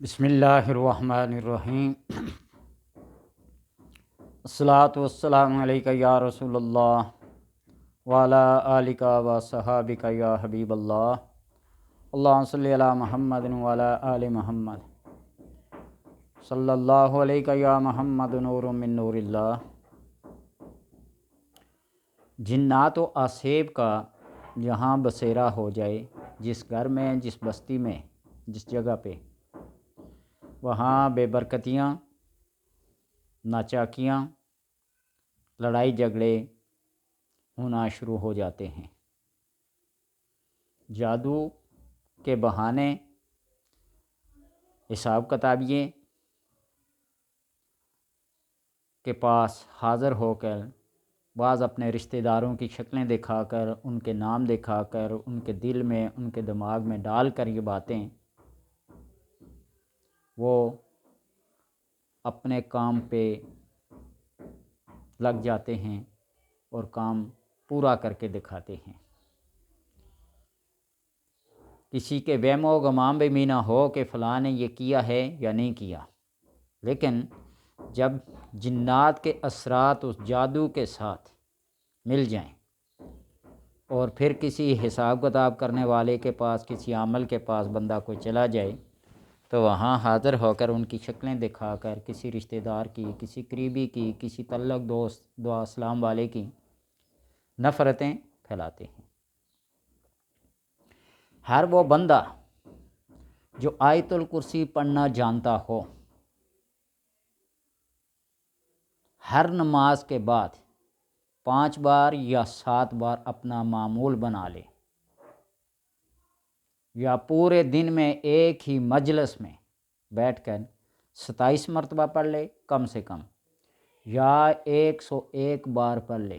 بسم اللہ الرحمن الرحیم۔ الصلاۃ والسلام علیک یا رسول اللہ وعلی آلک و صحابک یا حبیب اللہ۔ اللہم صلی علی محمد وعلی آل محمد صلی اللہ علیہ یا محمد نور من نور اللہ۔ جنات و آسیب کا جہاں بسیرا ہو جائے، جس گھر میں، جس بستی میں، جس جگہ پہ، وہاں بے برکتیاں، ناچاکیاں، لڑائی جھگڑے ہونا شروع ہو جاتے ہیں۔ جادو کے بہانے، حساب کتابیے کے پاس حاضر ہو کر، بعض اپنے رشتہ داروں کی شکلیں دکھا کر، ان کے نام دکھا کر، ان کے دل میں، ان کے دماغ میں ڈال کر یہ باتیں وہ اپنے کام پہ لگ جاتے ہیں اور کام پورا کر کے دکھاتے ہیں۔ کسی کے وہم و گمان بھی نہ ہو کہ فلاں نے یہ کیا ہے یا نہیں کیا، لیکن جب جنات کے اثرات اس جادو کے ساتھ مل جائیں اور پھر کسی حساب کتاب کرنے والے کے پاس، کسی عامل کے پاس بندہ کوئی چلا جائے، تو وہاں حاضر ہو کر ان کی شکلیں دکھا کر کسی رشتہ دار کی، کسی قریبی کی، کسی تعلق دوست دعا اسلام والے کی نفرتیں پھیلاتے ہیں۔ ہر وہ بندہ جو آیت الکرسی پڑھنا جانتا ہو، ہر نماز کے بعد 5 بار یا 7 بار اپنا معمول بنا لے، یا پورے دن میں ایک ہی مجلس میں بیٹھ کر 27 مرتبہ پڑھ لے کم سے کم، یا 101 بار پڑھ لے،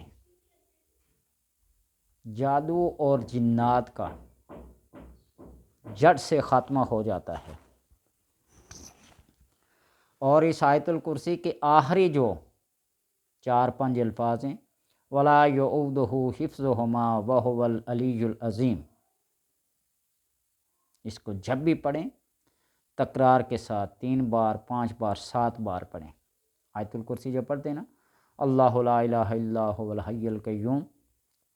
جادو اور جنات کا جڑ سے خاتمہ ہو جاتا ہے۔ اور اس آیت الکرسی کے آخری جو 4-5 الفاظ ہیں، وَلَا يَؤُودُهُ حِفْظُهُمَا وَهُوَ الْعَلِيُّ الْعَظِيمُ، اس کو جب بھی پڑھیں تکرار کے ساتھ 3 بار، 5 بار، 7 بار پڑھیں۔ آیت الکرسی جب پڑھتے ہیں نا، اللہ لا الہ الا هو الحی القیوم،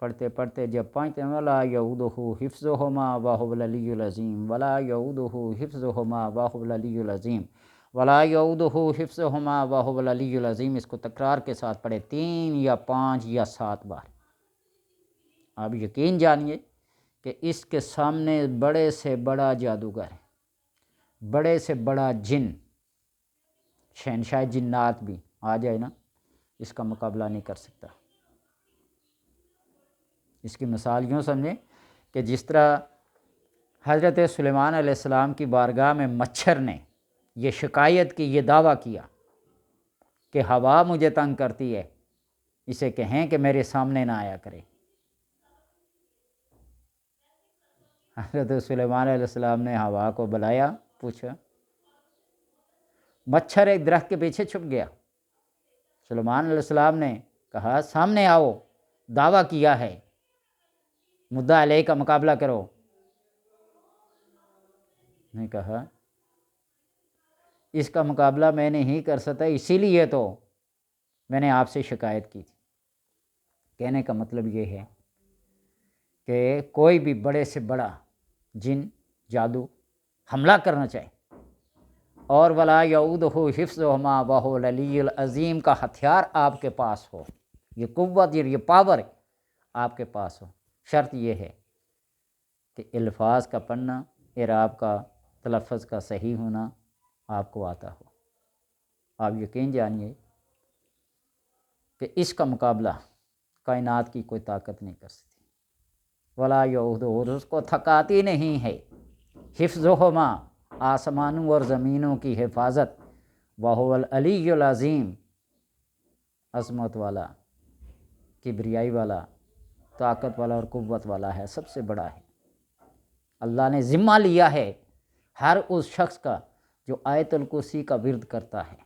پڑھتے پڑھتے جب پہنچتے ہیں وَلَا يَؤُودُهُ حِفْظُهُمَا وَهُوَ الْعَلِيُّ الْعَظِيمُ، وَلَا يَؤُودُهُ حِفْظُهُمَا وَهُوَ الْعَلِيُّ الْعَظِيمُ، وَلَا يَؤُودُهُ حِفْظُهُمَا وَهُوَ الْعَلِيُّ الْعَظِيمُ، اس کو تکرار کے ساتھ پڑھے 3 یا 5 یا 7 بار۔ آپ یقین جانیے کہ اس کے سامنے بڑے سے بڑا جادوگر، بڑے سے بڑا جن، شہنشاہ جنات بھی آ جائے نا، اس کا مقابلہ نہیں کر سکتا۔ اس کی مثال یوں سمجھیں کہ جس طرح حضرت سلیمان علیہ السلام کی بارگاہ میں مچھر نے یہ شکایت کی، یہ دعویٰ کیا کہ ہوا مجھے تنگ کرتی ہے، اسے کہیں کہ میرے سامنے نہ آیا کرے۔ حضرت سلیمان علیہ السلام نے ہوا کو بلایا، پوچھا، مچھر ایک درخت کے پیچھے چھپ گیا۔ سلیمان علیہ السلام نے کہا سامنے آؤ، دعویٰ کیا ہے، مدعا علیہ کا مقابلہ کرو۔ نے کہا اس کا مقابلہ میں نہیں کر سکتا، اسی لیے تو میں نے آپ سے شکایت کی تھی۔ کہنے کا مطلب یہ ہے کہ کوئی بھی بڑے سے بڑا جن، جادو حملہ کرنا چاہے، اور وَلَا يَؤُودُهُ حِفْظُهُمَا وَهُوَ الْعَلِيُّ الْعَظِيمُ کا ہتھیار آپ کے پاس ہو، یہ قوت، یہ پاور آپ کے پاس ہو۔ شرط یہ ہے کہ الفاظ کا پڑھنا، اعراب کا، تلفظ کا صحیح ہونا آپ کو آتا ہو۔ آپ یقین جانیے کہ اس کا مقابلہ کائنات کی کوئی طاقت نہیں کر سکتی۔ ولا یعودہ، اس کو تھکاتی نہیں ہے، حفظہما، آسمانوں اور زمینوں کی حفاظت، وہو العلی العظیم، عظمت والا، کبریائی والا، طاقت والا اور قوت والا ہے، سب سے بڑا ہے۔ اللہ نے ذمہ لیا ہے ہر اس شخص کا جو آیت الکرسی کا ورد کرتا ہے۔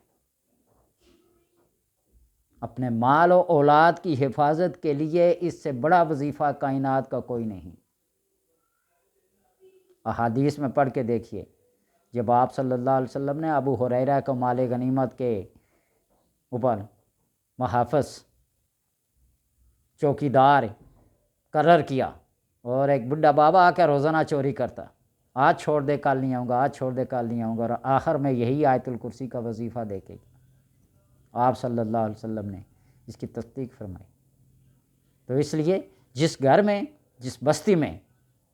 اپنے مال و اولاد کی حفاظت کے لیے اس سے بڑا وظیفہ کائنات کا کوئی نہیں۔ احادیث میں پڑھ کے دیکھیے، جب آپ صلی اللہ علیہ وسلم نے ابو ہریرہ کو مال غنیمت کے اوپر محافظ چوکیدار مقرر کیا، اور ایک بڈھا بابا آ کے روزانہ چوری کرتا، آج چھوڑ دے کل نہیں آؤں گا، آج چھوڑ دے کل نہیں آؤں گا، اور آخر میں یہی آیت الکرسی کا وظیفہ دے کے آپ صلی اللہ علیہ وسلم نے اس کی تصدیق فرمائی۔ تو اس لیے جس گھر میں، جس بستی میں،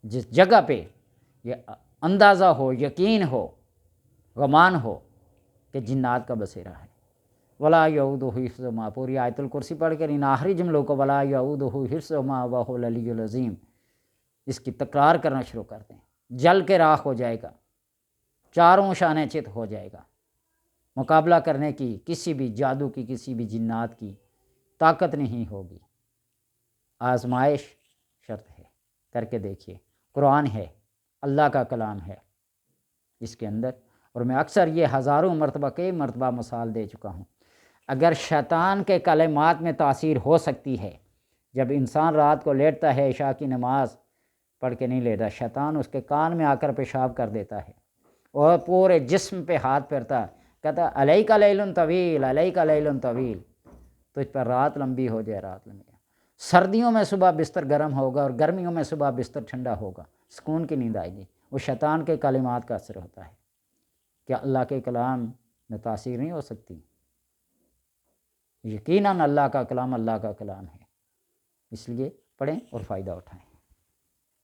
جس جگہ پہ یہ اندازہ ہو، یقین ہو، گمان ہو کہ جنات کا بسیرا ہے، ولا یعودہ حفظہما، پوری آیت الکرسی پڑھ کر ان آخری جملوں کو ولا یعودہ حفظہما وہو العلی العظیم اس کی تکرار کرنا شروع کر دیں، جل کے راکھ ہو جائے گا، چاروں شانے چت ہو جائے گا، مقابلہ کرنے کی کسی بھی جادو کی، کسی بھی جنات کی طاقت نہیں ہوگی۔ آزمائش شرط ہے، کر کے دیکھیے، قرآن ہے، اللہ کا کلام ہے اس کے اندر، اور میں اکثر یہ ہزاروں مرتبہ، کئی مرتبہ مثال دے چکا ہوں۔ اگر شیطان کے کلمات میں تاثیر ہو سکتی ہے، جب انسان رات کو لیٹتا ہے، عشاء کی نماز پڑھ کے نہیں لیتا، شیطان اس کے کان میں آ کر پیشاب کر دیتا ہے اور پورے جسم پہ ہاتھ پھیرتا ہے، کہتا ہے علیک لیل طویل، علیک لیل طویل، تو اس پر رات لمبی ہو جائے، رات لمبی۔ سردیوں میں صبح بستر گرم ہوگا اور گرمیوں میں صبح بستر ٹھنڈا ہوگا، سکون کی نیند آئے گی۔ وہ شیطان کے کلمات کا اثر ہوتا ہے۔ کیا اللہ کے کلام میں تاثیر نہیں ہو سکتی؟ یقیناً اللہ کا کلام اللہ کا کلام ہے، اس لیے پڑھیں اور فائدہ اٹھائیں۔